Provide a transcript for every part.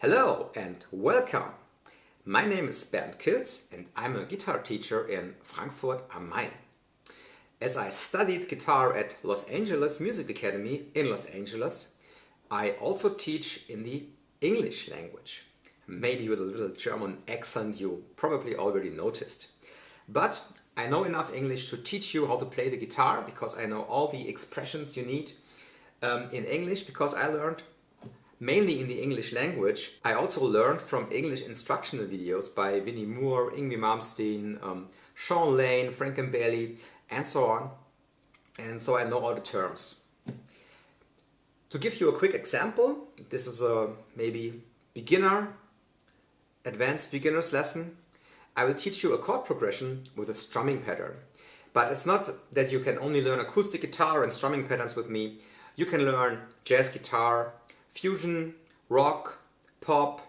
Hello and welcome! My name is Bernd Kilz and I'm a guitar teacher in Frankfurt am Main. As I studied guitar at Los Angeles Music Academy in Los Angeles, I also teach in the English language. Maybe with a little German accent you probably already noticed. But I know enough English to teach you how to play the guitar because I know all the expressions you need in English because I learned mainly in the English language. I also learned from English instructional videos by Vinnie Moore, Yngwie Malmsteen, Sean Lane, Frank and Bailey, and so on. And so I know all the terms. To give you a quick example, this is a maybe advanced beginner's lesson. I will teach you a chord progression with a strumming pattern. But it's not that you can only learn acoustic guitar and strumming patterns with me. You can learn jazz guitar, fusion, rock, pop,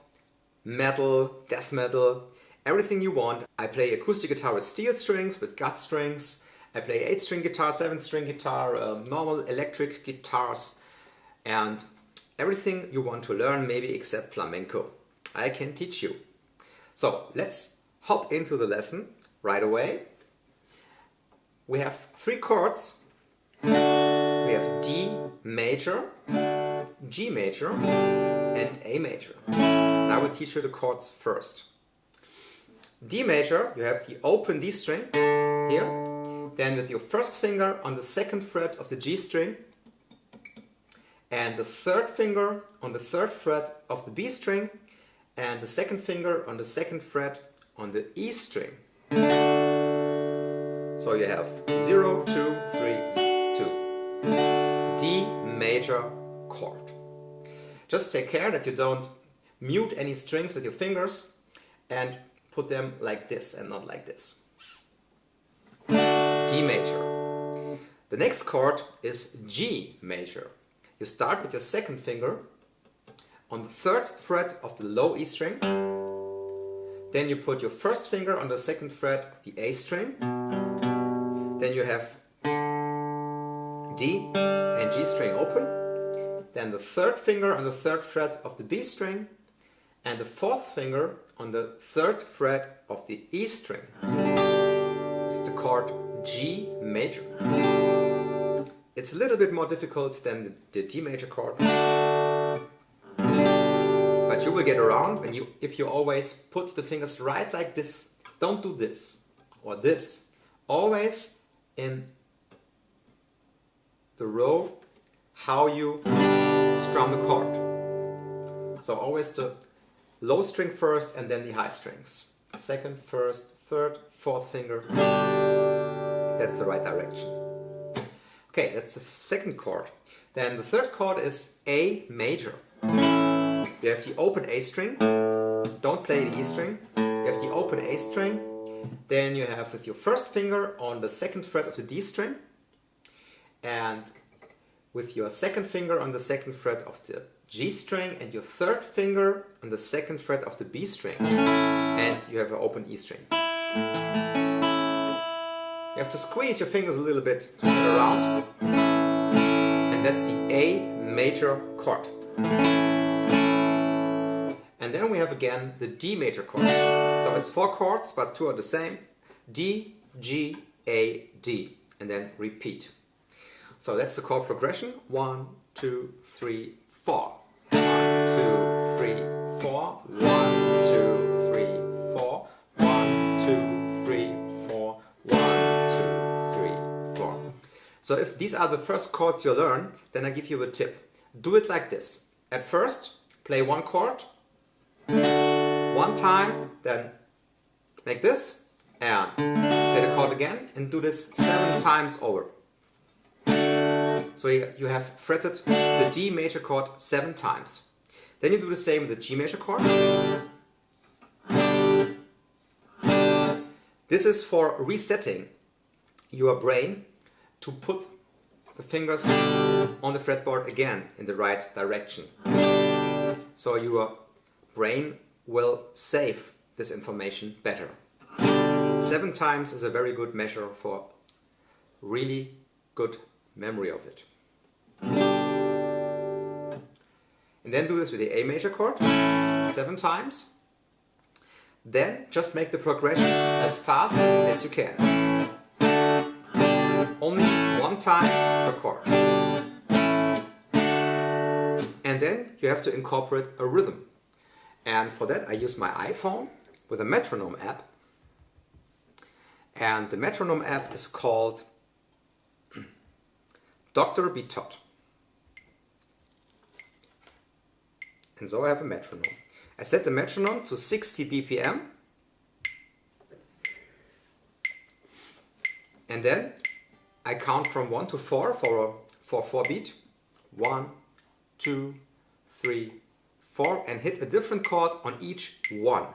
metal, death metal, everything you want. I play acoustic guitar with steel strings, with gut strings. I play 8-string guitar, 7-string guitar, normal electric guitars, and everything you want to learn, maybe except flamenco. I can teach you. So let's hop into the lesson right away. We have 3 chords. We have D major, G major and A major. And I will teach you the chords first. D major, you have the open D string here, then with your first finger on the 2nd fret of the G string and the 3rd finger on the 3rd fret of the B string and the 2nd finger on the 2nd fret on the E string. So you have 0, 2, 3, 2. D major chord. Just take care that you don't mute any strings with your fingers and put them like this and not like this. D major. The next chord is G major. You start with your 2nd finger on the 3rd fret of the low E string. Then you put your 1st finger on the 2nd fret of the A string. Then you have D and G string open. Then the 3rd finger on the 3rd fret of the B string and the 4th finger on the 3rd fret of the E string. It's the chord G major. It's a little bit more difficult than the D major chord, but you will get around if you always put the fingers right like this. Don't do this or this. Always in the row how you strum the chord. So always the low string first and then the high strings. 2nd, 1st, 3rd, 4th finger. That's the right direction. Okay, that's the 2nd chord. Then the 3rd chord is A major. You have the open A string. Don't play the E string. You have the open A string. Then you have with your 1st finger on the 2nd fret of the D string and with your 2nd finger on the 2nd fret of the G string and your 3rd finger on the 2nd fret of the B string, and you have an open E string. You have to squeeze your fingers a little bit to get around, and that's the A major chord. And then we have again the D major chord. So it's 4 chords, but 2 are the same. D, G, A, D, and then repeat. So that's the chord progression. 1, 2, 3, 4. 1, 2, 3, 4. 1, 2, 3, 4. 1, 2, 3, 4. 1, 2, 3, 4. So if these are the first chords you learn, then I give you a tip. Do it like this. At first, play 1 chord, 1 time, then make this, and play the chord again, and do this 7 times over. So you have fretted the D major chord 7 times. Then you do the same with the G major chord. This is for resetting your brain to put the fingers on the fretboard again in the right direction. So your brain will save this information better. 7 times is a very good measure for really good memory of it. And then do this with the A major chord 7 times. Then just make the progression as fast as you can. Only 1 time per chord. And then you have to incorporate a rhythm. And for that I use my iPhone with a metronome app. And the metronome app is called Dr. Be Taught. And so I have a metronome. I set the metronome to 60 BPM. And then I count from 1 to 4 for a 4 beat. 1, 2, 3, 4, and hit a different chord on each one.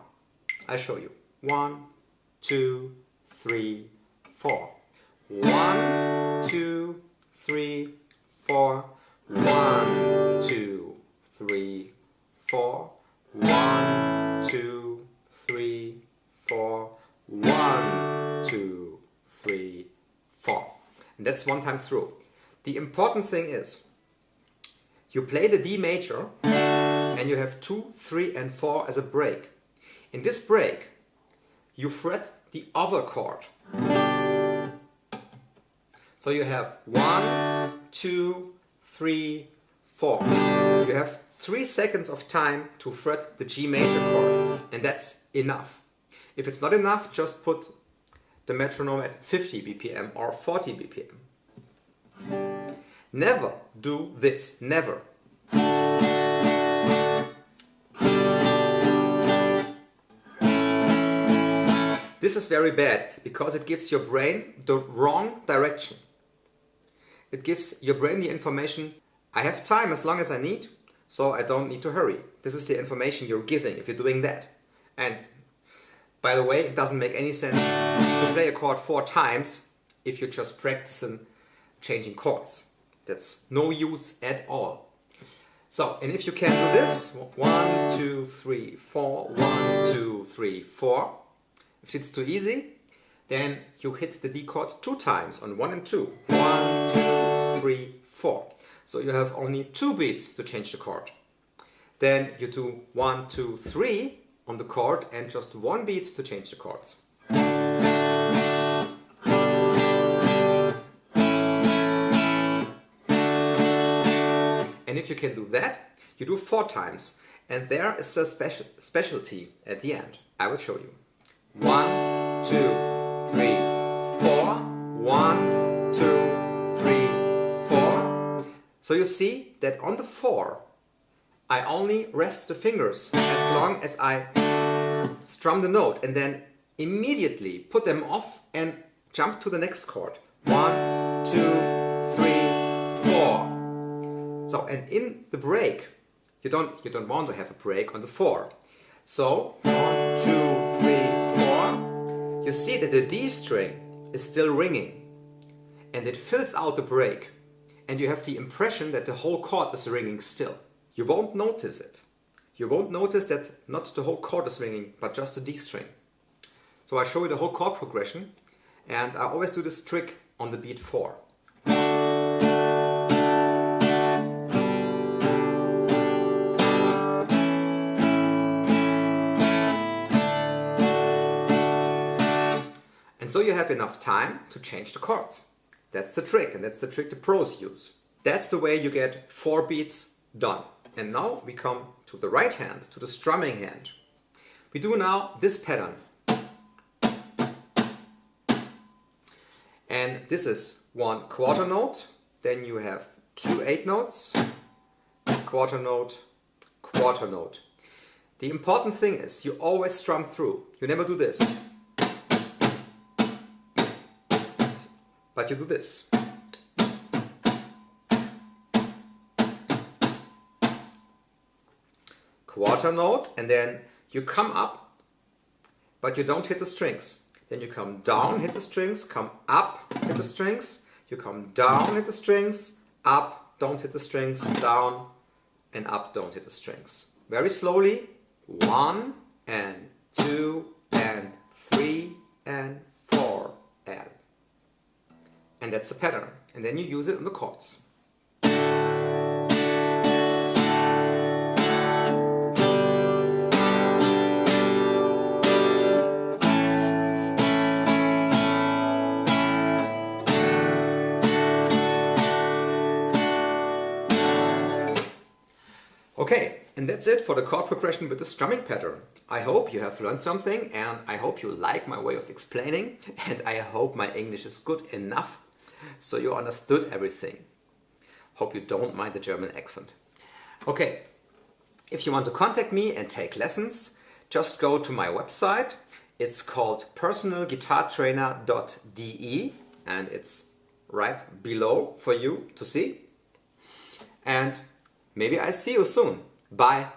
I show you. 1, 2, 3, 4. 1, 2, 3, 4. 1, 2, 3, 4. 1, 2, 3, 4. 1, 2, 3, 4. And that's 1 time through. The important thing is, you play the D major and you have 2, 3 and 4 as a break. In this break, you fret the other chord. So you have 1, 2, 3, 4. You have 3 seconds of time to fret the G major chord, and that's enough. If it's not enough, just put the metronome at 50 BPM or 40 BPM. Never do this, never. This is very bad because it gives your brain the wrong direction. It gives your brain the information, I have time as long as I need, so I don't need to hurry. This is the information you're giving if you're doing that. And by the way, it doesn't make any sense to play a chord 4 times if you're just practicing changing chords. That's no use at all. So, and if you can do this, 1, 2, 3, 4, 1, 2, 3, 4. If it's too easy, then you hit the D chord 2 times on 1 and 2. 1, 2, 3, 4. So you have only 2 beats to change the chord. Then you do 1, 2, 3 on the chord and just 1 beat to change the chords. And if you can do that, you do 4 times. And there is a specialty at the end. I will show you. 1, 2, 3, 4. 1, 2, 3, 4. So you see that on the 4, I only rest the fingers as long as I strum the note and then immediately put them off and jump to the next chord. 1, 2, 3, 4. So, and in the break, you don't want to have a break on the 4. So, 1, 2, 3, 4. You see that the D string is still ringing and it fills out the break, and you have the impression that the whole chord is ringing still. You won't notice it. You won't notice that not the whole chord is ringing, but just the D string. So I show you the whole chord progression, and I always do this trick on the beat 4. And so you have enough time to change the chords. That's the trick, and that's the trick the pros use. That's the way you get 4 beats done. And now we come to the right hand, to the strumming hand. We do now this pattern. And this is 1 quarter note, then you have 2 8 notes, quarter note, quarter note. The important thing is you always strum through. You never do this. But you do this. Quarter note, and then you come up, but you don't hit the strings. Then you come down, hit the strings, come up, hit the strings, you come down, hit the strings, up, don't hit the strings, down, and up, don't hit the strings. Very slowly, 1 and 2 and 3 and 4 and that's the pattern. And then you use it on the chords. Okay, and that's it for the chord progression with the strumming pattern. I hope you have learned something, and I hope you like my way of explaining, and I hope my English is good enough so you understood everything. Hope you don't mind the German accent. Okay, if you want to contact me and take lessons, just go to my website. It's called personalguitartrainer.de and it's right below for you to see. And maybe I see you soon. Bye.